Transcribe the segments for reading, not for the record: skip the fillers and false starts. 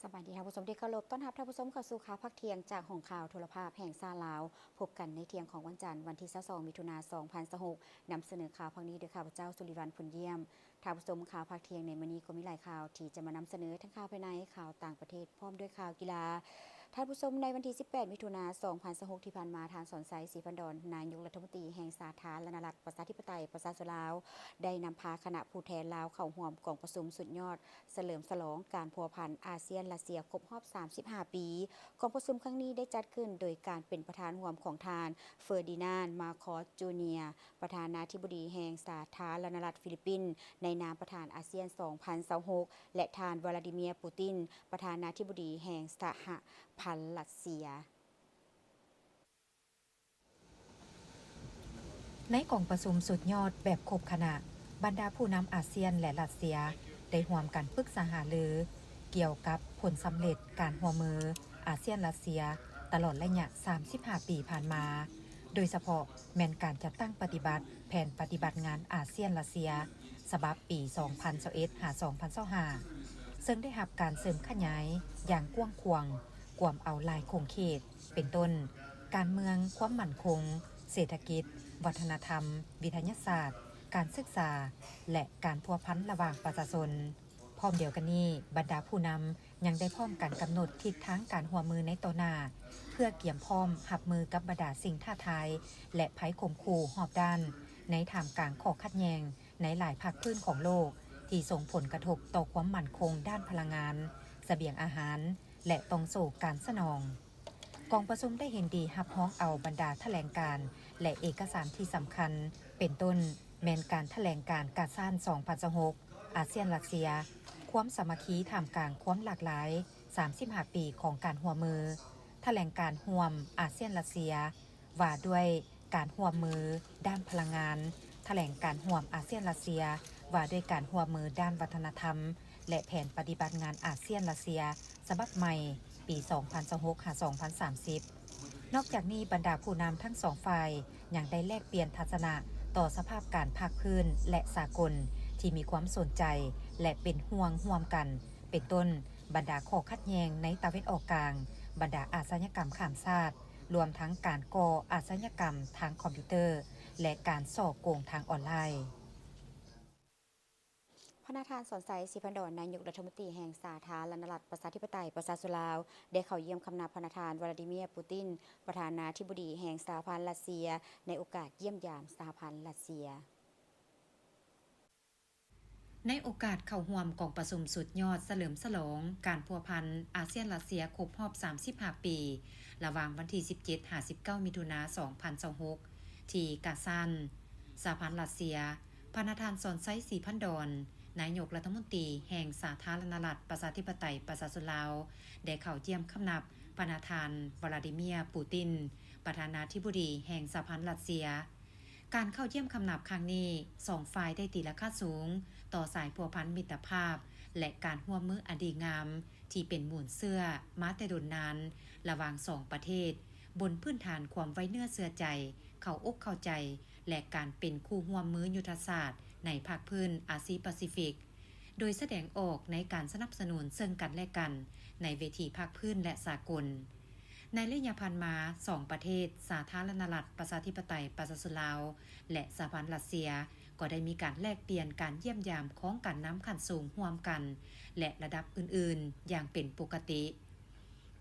สวัสดีค่ะผู้ชมที่เคารพต้อนรับท่านผู้ชมเข้าสู่ข่าวพักเที่ยงจากห้องข่าวโทรภาพแห่งซาลาวพบกันในเที่ยงของวันจันทร์วันที่22มิถุนายน2026นำเสนอข่าวพักนี้โดยข้าพเจ้าสุริวัลย์ผลเยี่ยมท่านผู้ชมข่าวพักเที่ยงในมื้อนี้ก็มีหลายข่าวที่จะมานำเสนอทั้งข่าวภายในข่าวต่างประเทศพร้อมด้วยข่าวกีฬาท่านผู้ชมในวันที่18มิถุนายน2026ที่ผ่านมาทางสอนไซศรีพันดอนนายกรัฐมนตรีแห่งสาธารณรัฐประชาธิปไตยประชาชนลาวได้นำพาคณะผู้แทนลาวเข้าร่วมกองประชุมสุดยอดเฉลิมฉลองการพัวพันอาเซียนรัสเซียครบรอบ35 ปีกองประชุมครั้งนี้ได้จัดขึ้นโดยการเป็นประธานร่วมของทานเฟอร์ดินานด์ มาคอส จูเนียร์ประธานาธิบดีแห่งสาธารณรัฐฟิลิปปินส์ในนามประธานอาเซียน2026และทานวลาดิเมียร์ปูตินประธานาธิบดีแห่งสหพันธ์รัสเซียในกองประชุมสุดยอดแบบครบคณะบรรดาผู้นำอาเซียนและรัสเซียได้ร่วมกันปรึกษาหารือเกี่ยวกับผลสำเร็จการร่วมมืออาเซียนรัสเซียตลอดระยะ35 ปีผ่านมาโดยเฉพาะแม่นการจัดตั้งปฏิบัติแผนปฏิบัติงานอาเซียนรัสเซียฉบับปี 2021-2025 ซึ่งได้รับการเสริมขยายอย่างกว้างขวางกวมเอาหลายโครงเขตเป็นต้นการเมืองความมั่นคงเศรษฐกิจวัฒนธรรมวิทยาศาสตร์การศึกษาและการพัวพันระหว่างประชาชนพร้อมเดียวกันนี้บรรดาผู้นำยังได้พร้อมกันกำหนดทิศทางการหัวมือในต่อหน้าเพื่อเกี่ยมพร้อมหับมือกับบรรดาสิ่งท้าทายและภัยข่มขู่หอบด้านในท่ามกลางข้อขัดแย้งในหลายภาคพื้นของโลกที่ส่งผลกระทบต่อความมั่นคงด้านพลังงานเสบียงอาหารและต้องโศกการสนองกองประชุมได้เห็นดีรับฮ้องเอาบรรดาแถลงการและเอกสารที่สำคัญเป็นต้นแมนการแถลงการกาซ่าน2026อาเซียนรัสเซียความสามัคคีท่ามกลางความหลากหลาย35 ปีของการร่วมมือแถลงการร่วมอาเซียนรัสเซียว่าด้วยการร่วมมือด้านพลังงานแถลงการร่วมอาเซียนรัสเซียว่าด้วยการร่วมมือด้านวัฒนธรรมและแผนปฏิบัติงานอาเซียนรัสเซียฉบับใหม่ปี 2026-2030 นอกจากนี้บรรดาผู้นำทั้งสองฝ่ายยังได้แลกเปลี่ยนทัศนะต่อสภาพการภาคพื้นและสากลที่มีความสนใจและเป็นห่วงร่วมกันเป็นต้นบรรดาข้อขัดแย้งในตะวันออกกลางบรรดาอาชญากรรมข้ามชาติรวมทั้งการก่ออาชญากรรมทางคอมพิวเตอร์และการส่อโกงทางออนไลน์พระนาถานสอนไซศรีพันดอนนายกรัฐมนตรีแห่งสาธารณรัฐประชาธิปไตยประชาชนลาวได้เข้าเยี่ยมคำนับพระนาถานวลาดิเมียร์ปูตินประธานาธิบดีแห่งสหพันธ์รัสเซียในโอกาสเยี่ยมยามสหพันธ์รัสเซียในโอกาสเข้าร่วมกองประชุมสุดยอดเฉลิมฉลองการพัวพันอาเซียนรัสเซียครบรอบ35 ปีระหว่างวันที่17-19 มิถุนายน 2026ที่กาซันสหพันธ์รัสเซียพระนาถานสอนไซศรีพันดอนนายกรัฐมนตรีแห่งสาธารณรัฐประชาธิปไตยประชาชนลาวได้เข้าเยี่ยมคำนับพระนาถานวลาดิเมียร์ปูตินประธานาธิบดีแห่งสหพันธ์รัสเซียการเข้าเยี่ยมคำนับครั้งนี้สองฝ่ายได้ตีราคาสูงต่อสายพัวพันมิตรภาพและการร่วมมืออันดีงามที่เป็นหมุนเสื้อมาแต่ดนนานระหว่างสองประเทศบนพื้นฐานความไว้เนื้อเชื่อใจเข้าอกเข้าใจและการเป็นคู่ร่วมมือยุทธศาสตร์ในภาคพื้นอาซีแปซิฟิกโดยแสดงออกในการสนับสนุนซึ่งกันและกันในเวทีภาคพื้นและสากลในระยะผ่านมาสองประเทศสาธารณรัฐประชาธิปไตยประชาชนลาวและสหพันธ์รัสเซียก็ได้มีการแลกเปลี่ยนการเยี่ยมยามของการน้ำขั้นสูงร่วมกันและระดับอื่นๆอย่างเป็นปกติ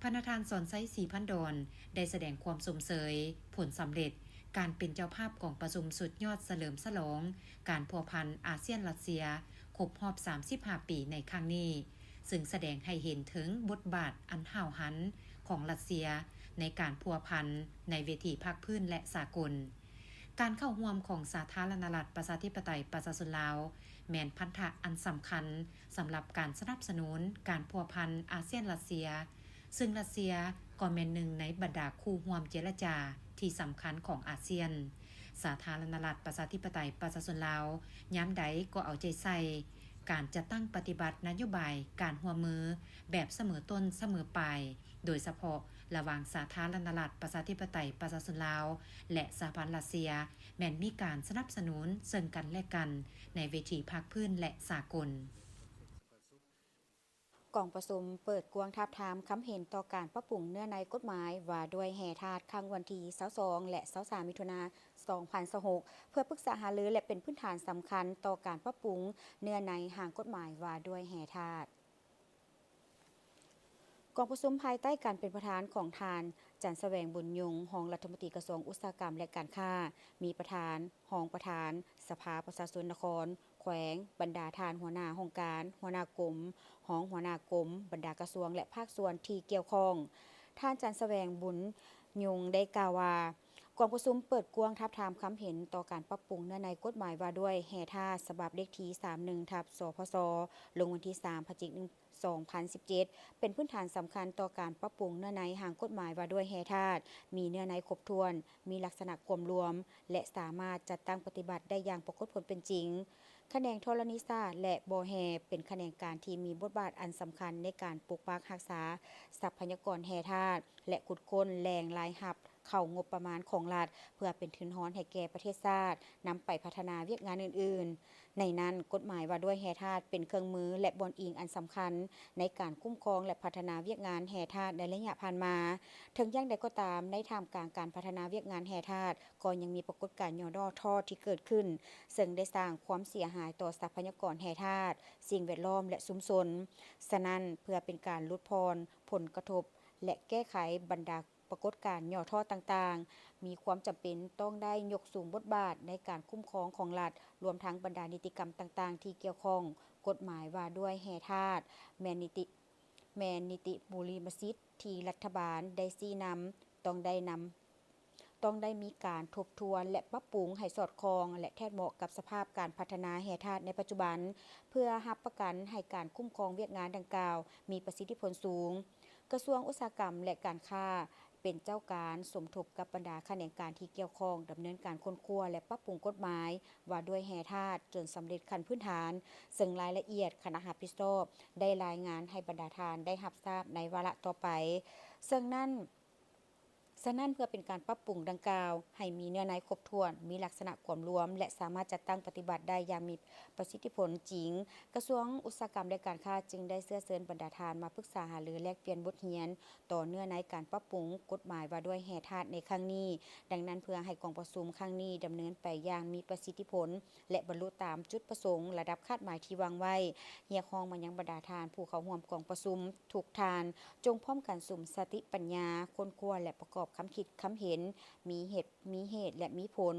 พระนาถานสอนไซศรีพันดอนได้แสดงความสมเสยผลสำเร็จการเป็นเจ้าภาพของประชุมสุดยอดเฉลิมฉลองการพัวพันอาเซียนรัสเซียครบรอบ35 ปีในครั้งนี้ซึ่งแสดงให้เห็นถึงบทบาทอันห่าวหันของรัสเซียในการพัวพันในเวทีภาคพื้นและสากลการเข้าร่วมของสาธารณรัฐประชาธิปไตยประชาชนลาวแม่นพันธะอันสำคัญสำหรับการสนับสนุนการพัวพันอาเซียนรัสเซียซึ่งรัสเซียก็แม่นหนึ่งในบรรดาคู่ร่วมเจรจาที่สำคัญของอาเซียนสาธารณรัฐประชาธิปไตยประชาชนลาวยามใดก็เอาใจใส่การจะตั้งปฏิบัตินโยบายการร่วมมือแบบเสมอต้นเสมอปลายโดยเฉพาะระหว่างสาธารณรัฐประชาธิปไตยประชาชนลาวและสหพันธ์รัสเซียแม้นมีการสนับสนุนซึ่งกันและกันในเวทีภาคพื้นและสากล กองประชุมเปิดกวงทาบทามคำเห็นต่อการปรับปรุงเนื้อในกฎหมายว่าด้วยแห่ทาสครั้งวันที่22และ23มิถุนายน2026เพื่อปรึกษาหารือและเป็นพื้นฐานสำคัญต่อการปรับปรุงเนื้อในห่างกฎหมายว่าด้วยแห่ทาสกองประชุมภายใต้การเป็นประธานของทานจันทร์แสวงบุญยงรองรัฐมนตรีกระทรวงอุตสาหกรรมและการค้ามีประธานรองประธานสภาประชาชนนครแขวงบรรดาทานหัวหน้าองค์การหัวหน้ากรมรองหัวหน้ากรมบรรดากระทรวงและภาคส่วนที่เกี่ยวข้องท่านจันทร์แสวงบุญยงได้กล่าวว่ากองประชุมเปิดกว้างทับทามคำเห็นต่อการปรับปรุงเนื้อในกฎหมายว่าด้วยแห่ทาสฉบับเลขที่31/สพสลงวันที่3พฤศจิกายน2017เป็นพื้นฐานสำคัญต่อการปรับปรุงเนื้อในห่างกฎหมายว่าด้วยแห่ทาสมีเนื้อในครบถ้วนมีลักษณะกลมรวมและสามารถจัดตั้งปฏิบัติได้อย่างปรากฏผลเป็นจริงแขนงธรณีศาสตร์และบ่อแห่เป็นแขนงการที่มีบทบาทอันสำคัญในการปกปักรักษาทรัพยากรแห่ทาสและขุดค้นแหล่งรายรับเข้างบประมาณของรัฐเพื่อเป็นทุนฮ้อนให้แก่ประเทศชาตินำไปพัฒนาเวียกงานอื่นๆในนั้นกฎหมายว่าด้วยแห่ทาสเป็นเครื่องมือและบ่อนอิงอันสำคัญในการคุ้มครองและพัฒนาเวียกงานแห่ทาสในระยะผ่านมาถึงอย่างใดก็ตามในท่ามกลางการพัฒนาเวียกงานแห่ทาสก็ยังมีปรากฏการณ์ย่อด้อทอดที่เกิดขึ้นซึ่งได้สร้างความเสียหายต่อทรัพยากรแห่ทาสสิ่งแวดล้อมและชุมชนฉะนั้นเพื่อเป็นการลดพรผลกระทบและแก้ไขบรรดาปรากฏการณ์ย่อท่อต่างๆมีความจำเป็นต้องได้ยกสูงบทบาทในการคุ้มครองของรัฐรวมทั้งบรรดานิติกรรมต่างๆที่เกี่ยวข้องกฎหมายว่าด้วยแห่ทาสแมนนิติบุริมสิทธิ์ที่รัฐบาลได้ชี้นำต้องได้มีการทบทวนและปรับปรุงให้สอดคล้องและแทบเหมาะกับสภาพการพัฒนาแห่ทาสในปัจจุบันเพื่อรับประกันให้การคุ้มครองเวียกงานดังกล่าวมีประสิทธิผลสูงกระทรวงอุตสาหกรรมและการค้าเป็นเจ้าการสมทบกับบรรดาแขนงการที่เกี่ยวข้องดำเนินการค้นคว้าและปรับปรุงกฎหมายว่าด้วยแห่ทาสจนสำเร็จขั้นพื้นฐานซึ่งรายละเอียดคณะรับผิดชอบได้รายงานให้บรรดาทานได้รับทราบในวาระต่อไปซึ่งนั่นเพื่อเป็นการปรับปรุงดังกล่าวให้มีเนื้อในครบถ้วนมีลักษณะความรวมและสามารถจัดตั้งปฏิบัติได้อย่างมีประสิทธิผลจริงกระทรวงอุตสาหกรรมและการค้าจึงได้เชิญบรรดาทานมาปรึกษาหารือแลกเปลี่ยนบทเรียนต่อเนื่องในการปรับปรุงกฎหมายว่าด้วยแห่ทาสในครั้งนี้ดังนั้นเพื่อให้กองประชุมครั้งนี้ดำเนินไปอย่างมีประสิทธิผลและบรรลุตามจุดประสงค์ระดับคาดหมายที่วางไว้เรียกร้องมายังบรรดาทานผู้เข้าร่วมกองประชุมทุกทานจงพร้อมกันสุมสติปัญญาค้นคว้าและประกอบคำคิดคำเห็นมีเหตุและมีผล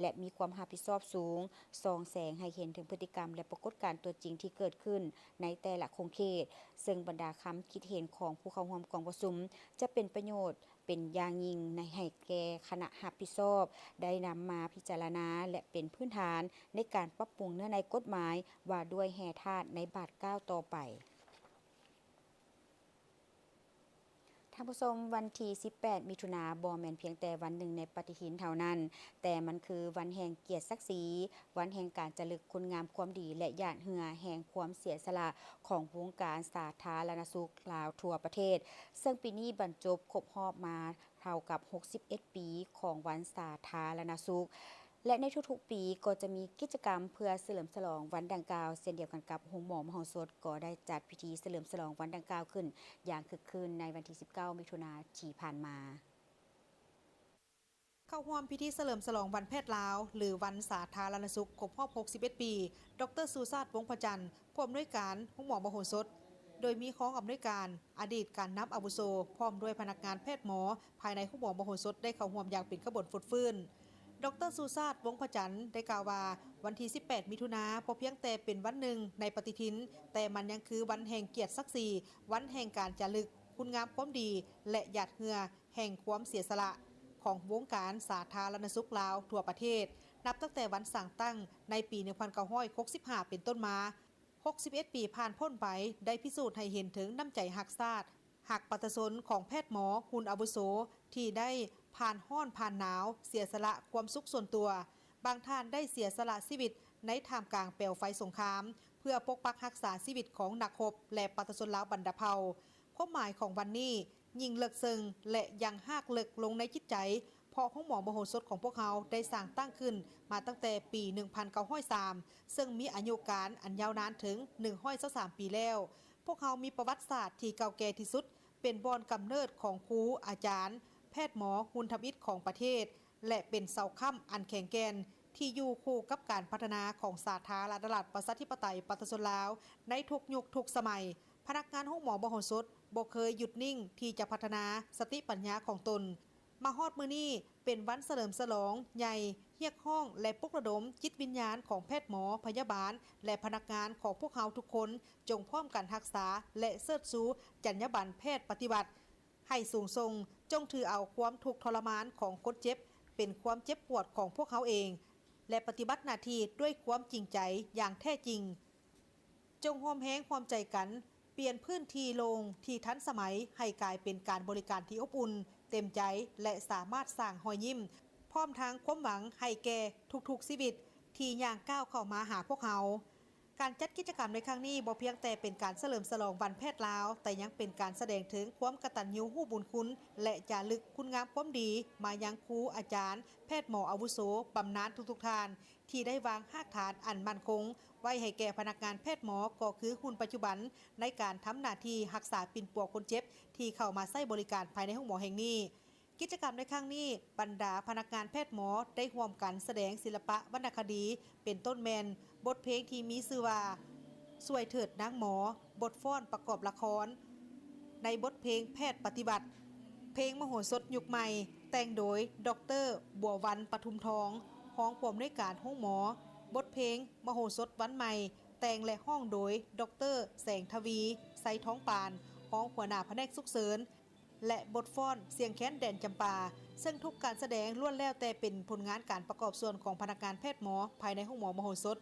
และมีความรับผิดชอบสูงส่องแสงให้เห็นถึงพฤติกรรมและปรากฏการณ์ตัวจริงที่เกิดขึ้นในแต่ละคงเขตซึ่งบรรดาคำคิดเห็นของผู้เข้าร่วมกองประชุมจะเป็นประโยชน์เป็นอย่างยิ่งในให้แก่คณะรับผิดชอบได้นำมาพิจารณาและเป็นพื้นฐานในการปรับปรุงเนื้อในกฎหมายว่าด้วยแห่ทาสในบาท9ต่อไปท่านผู้ชมวันที่18มิถุนายนบ่แม่นเพียงแต่วันหนึ่งในปฏิทินเท่านั้นแต่มันคือวันแห่งเกียรติศักดิ์ศรีวันแห่งการจะลึกคุณงามความดีและหยาดเหงื่อแห่งความเสียสละของวงการสาธารณสุขลาวทั่วประเทศซึ่งปีนี้บรรจบครบรอบมาเท่ากับ61ปีของวันสาธารณสุขและในทุกๆปีก็จะมีกิจกรรมเพื่อเฉลิมฉลองวันดังกล่าวเช่นเดียวกันกับโรงหมอมโหสถก็ได้จัดพิธีเฉลิมฉลองวันดังกล่าวขึ้นอย่างคึกคืนในวันที่19มิถุนายนที่ผ่านมาเข้าร่วมพิธีเฉลิมฉลองวันแพทย์ลาวหรือวันสาธารณสุขครบรอบ61ปีดร.สุชาติวงศ์พระจันทร์ผู้อำนวยการโรงหมอมโหสถโดยมีของอำนวยการอดีตการนับอาวุโสพร้อมด้วยพนักงานแพทย์หมอภายในโรงหมอมโหสถได้เข้าร่วมอย่างเป็นขบวนฟุดฟื้นดร.สุชาติวงศ์พระจันทร์ได้กล่าวว่าวันที่18มิถุนายนบ่เพียงแต่เป็นวันหนึ่งในปฏิทินแต่มันยังคือวันแห่งเกียรติศักดิ์ศรีวันแห่งการจารึกคุณงามความดีและหยาดเหงื่อแห่งความเสียสละของวงการสาธารณสุขลาวทั่วประเทศนับตั้งแต่วันสั่งตั้งในปี 1965 เป็นต้นมา61 ปีผ่านพ้นไปได้พิสูจน์ให้เห็นถึงน้ำใจหักชาติหักประชาชนของแพทย์หมอหุ่นอาวุโสที่ได้ผ่านร้อนผ่านหนาวเสียสละความสุขส่วนตัวบางท่านได้เสียสละชีวิตในท่ามกลางเปลวไฟสงครามเพื่อปกปักรักษาชีวิตของนักรบและประชาชนลาวบรรดาเผ่าความหมายของวันนี้ยิ่งเลิกซึ้งและยังหากเลิกลงในจิตใจเพราะห้องหมอมโหสถของพวกเขาได้สร้างตั้งขึ้นมาตั้งแต่ปี 1903 ซึ่งมีอายุการอันยาวนานถึง123 ปีแล้ว วกเขามีประวัติศาสตร์ที่เก่าแก่ที่สุดเป็นบ่อนกำเนิดของครูอาจารย์แพทย์หมอหุ่นทำอิฐของประเทศและเป็นเสาค้ำอันแข็งแกร่งที่อยู่คู่กับการพัฒนาของสาธารณรัฐประชาธิปไตยประชาชนลาวในทุกยุคทุกสมัยพนักงานโรงหมอบโหสถบ่เคยหยุดนิ่งที่จะพัฒนาสติปัญญาของตนมาฮอดมื้อนี้เป็นวันเฉลิมฉลองใหญ่เรียกร้องและปลุกระดมจิตวิญญาณของแพทย์หมอพยาบาลและพนักงานของพวกเขาทุกคนจงพร้อมกันรักษาและเชิดชูจรรยาบรรณแพทย์ปฏิบัติให้สูงส่งจงถือเอาความทุกข์ทรมานของคนเจ็บเป็นความเจ็บปวดของพวกเขาเองและปฏิบัติหน้าที่ด้วยความจริงใจอย่างแท้จริงจงร่วมแรงความใจกันเปลี่ยนพื้นที่โล่งที่ทันสมัยให้กลายเป็นการบริการที่อบอุ่นเต็มใจและสามารถสร้างรอยยิ้มพร้อมทางความหวังให้แก่ทุกๆชีวิตที่ย่างก้าวเข้ามาหาพวกเขาการจัดกิจกรรมในครั้งนี้บ่เพียงแต่เป็นการเฉลิมฉลองวันแพทย์ลาวแต่ยังเป็นการแสดงถึงความกตัญญูรู้บุญคุณและจารึกคุณงามความดีมายังครูอาจารย์แพทย์หมออาวุโสบำนาญทุกท่านที่ได้วางรากฐานอันมั่นคงไว้ให้แก่พนักงานแพทย์หมอก็คือหุ่นปัจจุบันในการทำหน้าที่รักษาปิ่นปัวคนเจ็บที่เข้ามาใช้บริการภายในห้องหมอแห่งนี้กิจกรรมในครั้งนี้บรรดาพนักงานแพทย์หมอได้ร่วมกันแสดงศิลปะวรรณคดีเป็นต้นแมนบทเพลงที่มีชื่อว่าสวยเถิดนางหมอบทฟ้อนประกอบละครในบทเพลงแพทย์ปฏิบัติเพลงมโหสถยุคใหม่แต่งโดยดร.บัววรรณปทุมทองห้องผู้อำนวยการห้องหมอบทเพลงมโหสถวันใหม่แต่งและห้องโดยดร.แสงทวีไซท้องปานห้องหัวหน้าแผนกฉุกเฉินและบทฟ้อนเสียงแค้นแดนจำปาซึ่งทุกการแสดงล้วนแล้วแต่เป็นผลงานการประกอบส่วนของพนักงานแพทย์หมอภายในห้องหมอมโหสถ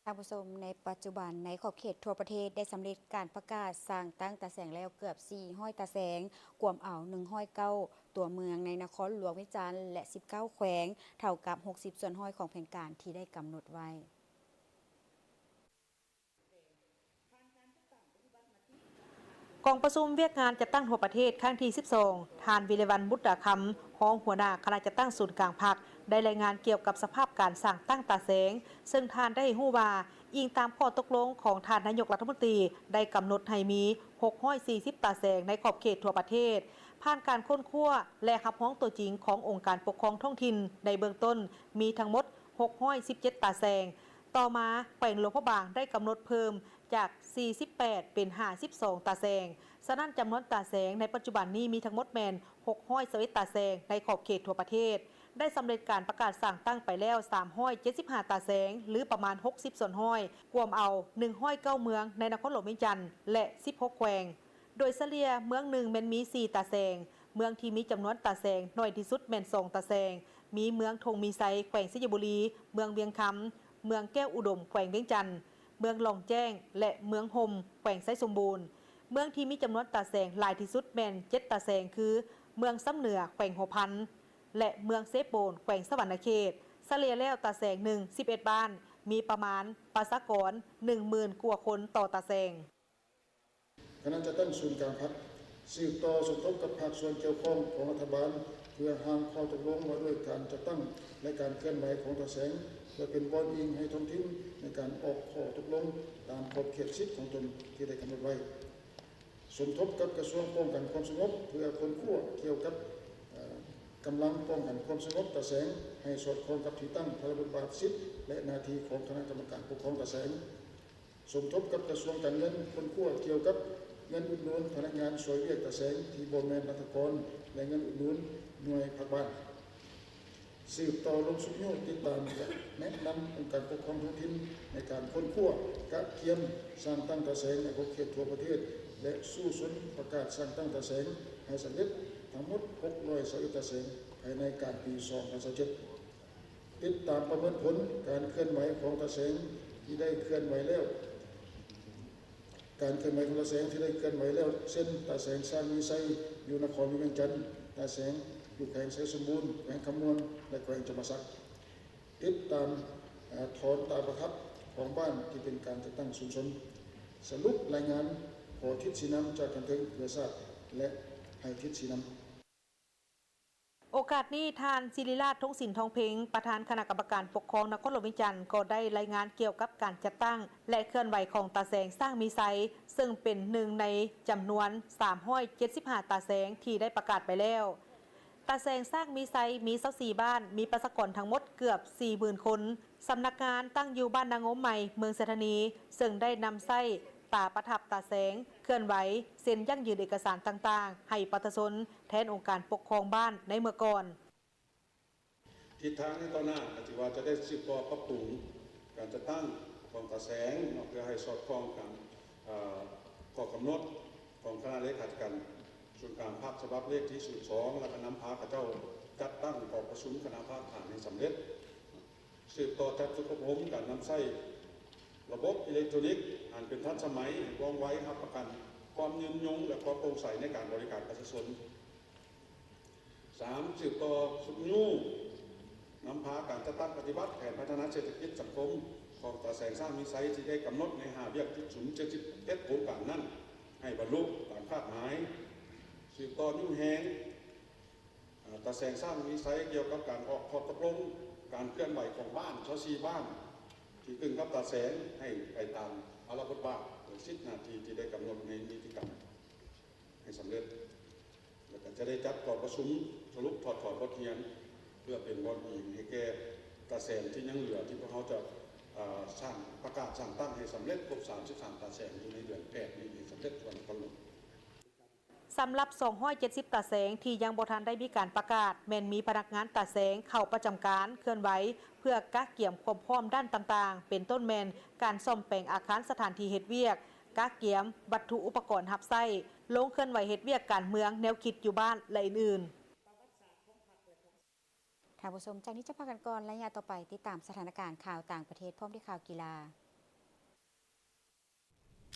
ท่านผู้ชมในปัจจุบันในขอบเขตทั่วประเทศได้สำเร็จการประกาศสร้างตั้งตาแสงแล้วเกือบ400ตาแสงกวมเอา109ตัวเมืองในนครหลวงวิจารณ์และ19แขวงเท่ากับ60ส่วนห้อยของแผนการที่ได้กำหนดไว้กองประชุมเวียกงานจัดตั้งทั่วประเทศครั้งที่12ทานวิเลวันบุตรคำรองหัวหน้าคณะจัดตั้งศูนย์กลางพรรคได้รายงานเกี่ยวกับสภาพการสร้างตั้งตาแสงซึ่งทานได้ฮู้ว่าอิงตามข้อตกลงของท่านนายกรัฐมนตรีได้กำหนดให้มี640ตาแสงในขอบเขตทั่วประเทศผ่านการค้นคว้าและรับร้องตัวจริงขององค์การปกครองท้องถิ่นในเบื้องต้นมีทั้งหมด617ตาแสงต่อมาแขวงหลวงพระบางได้กำหนดเพิ่มจาก48เป็น52ตาแสงฉะนั้นจำนวนตาแสงในปัจจุบันนี้มีทั้งหมดแมน621ตาแสงในขอบเขตทั่วประเทศได้สำเร็จการประกาศสั่งตั้งไปแล้ว375ตาแสงหรือประมาณ60ส่วนห้อยรวมเอา109เมืองในนครหลวงเวียงจันทน์และ16แขวงโดยเฉลี่ยเมืองหนึ่งแม่นมี4ตาแสงเมืองที่มีจำนวนตาแสงน้อยที่สุดแม่น2ตาแสงมีเมืองธงมีไซแขวงสิงห์บุรีเมืองเวียงคำเมืองแก้วอุดมแขวงเวียงจันทน์เมืองหลองแจ้งและเมืองห่มแขวงไซสมบูรณ์เมืองที่มีจำนวนตาแสงหลายที่สุดแม่น7ตาแสงคือเมืองซ้ำเหนือแขวงหัวพันและเมืองเซโปนแขวงสวรรณเขตเฉลี่ยแล้วตาแสง11บ้านมีประมาณประชากร 10,000 กว่าคนต่อตาแสงคณะจัดตั้งศูนย์กลางพรรคสืบต่อสมทบกับภาคส่วนเกี่ยวข้องของรัฐบาลเพื่อหาข้อตกลงว่าด้วยการจัดตั้งและการเคลื่อนไหวของตาแสงเพื่อเป็นบอลอิงให้ท้องถิ่นในการออกข้อตกลงตามขอบเขตสิทธิของตนที่ได้กำหนดไว้สมทบกับกระทรวงป้องกันความสงบเพื่อคนขั้วเกี่ยวกับกำลังป้องกันความสงบตาแสงให้สอดคล้องกับที่ตั้งพระบทบาทสิทธิและหน้าที่ของคณะกรรมการปกครองตาแสงสมทบกับกระทรวงการเงินคนขั้วเกี่ยวกับเงินอุดหนุนพนักงานสวยเวียกตาแสงที่บ่แม่นรัฐกรและเงินอุดหนุนหน่วยภาคบ้านสืบต่อลงสุขโยงติดตามและแนะนำองค์การปกครองท้องถิ่นในการค้นคว้ากะเทียมสร้างตั้งตาแสงในขอบเขตทั่วประเทศและสู้สนประกาศสร้างตั้งตาแสงให้สำเร็จทั้งหมด621ตาแสงภายในการปี2027ติดตามประเมินผลการเคลื่อนไหวของตาแสงที่ได้เคลื่อนไหวแล้วการเคลื่อนไหวของตาแสงที่ได้เคลื่อนไหวแล้วเส้นตาแสงสร้างมีไซอยู่นครเวียงจันทร์ตาแสงอยู่แขวงไซสมบูรณ์แขวงคำนวณและแขวงจำปาสักติดตามถอนตาประทับของบ้านที่เป็นการจัดตั้งชุมชนสรุปรายงานขอทิศสีน้ำจากกันถึงเพื่อทราบและให้ทิศสีน้ำ โอกาสนี้ทานศิริราชทงศิลป์ทองเพ็งประธานคณะกรรมการปกครองนครหลวงวิจันทร์ก็ได้รายงานเกี่ยวกับการจัดตั้งและเคลื่อนไหวของตาแสงสร้างมีไซซึ่งเป็นหนึ่งในจำนวน375ตาแสงที่ได้ประกาศไปแล้วตาแสงสร้างมีไซมี24บ้านมีประชากรทั้งหมดเกือบ 40,000 คนสำนักงานตั้งอยู่บ้านนางงมใหม่เมืองเสถานีซึ่งได้นำไส้ตาประทับตาแสงเคลื่อนไหวเซ็นยั่งยืนเอกสารต่างๆให้ประชาชนแทนองค์การปกครองบ้านในเมื่อก่อนทิศทางในต่อหน้าอาจจะว่าจะได้สืบต่อปรับปรุงการจะตั้งของตาแสงเพื่อให้สอดคล้องกับข้อกำหนดของคณะเลขาธิการส่วนกลางภาคฉบับเลขที่02และก็นำพาข้าเจ้าจัดตั้งกองประชุมคณะภาคฐานให้สำเร็จสืบต่อจัดสุขภพการนำใช้ระบบอิเล็กทรอนิกส์อันเป็นทันสมัยว่องไวรับประกันความยืนยงและความโปร่งใสในการบริการประชาชน3สืบต่อสุขยูนำพาการจัดตั้งปฏิบัติแผนพัฒนาเศรษฐกิจสังคมของตาแสงสร้างมีไซต์ที่ได้กำหนดใน5เวียกที่71โครงการนั้นให้บรรลุตามคาดหมายสืบต่อยุ่งแหงตาแสงสร้างมีไซต์เกี่ยวกับการออกข้อตกลงการเคลื่อนไหวของบ้าน24บ้านที่กึ่งกับตาแสงให้ไปตามอาราบทบาท10 นาทีที่ได้กำหนดในนิติกรรมให้สำเร็จแล้วก็จะได้จัดกองประชุมสรุปถอดถอนบทเรียนเพื่อเป็นบทอิงให้แก่ตาแสงที่ยังเหลือที่พวกเขาจะสร้างประกาศสั่งตั้งให้สำเร็จครบ33ตาแสงอยู่ในเดือน8นี้ให้สำเร็จวันกำหนดสำหรับ270ตาแสงที่ยังบ่ทันได้มีการประกาศแม้นมีพนักงานตาแสงเข้าประจำการเคลื่อนไหวเพื่อกักเกี่ยมความพร้อมด้านต่างๆเป็นต้นแมนการซ่อมแปลงอาคารสถานที่เฮ็ดเวียกกักเกี่ยมวัตถุอุปกรณ์รับใช้ลงเคลื่อนไหวเฮ็ดเวียกการเมืองแนวคิดอยู่บ้านและอื่นๆท่านผู้ชมจากนี้จะพากันก่อนและยาต่อไปติดตามสถานการณ์ข่าวต่างประเทศพร้อมด้วยข่าวกีฬา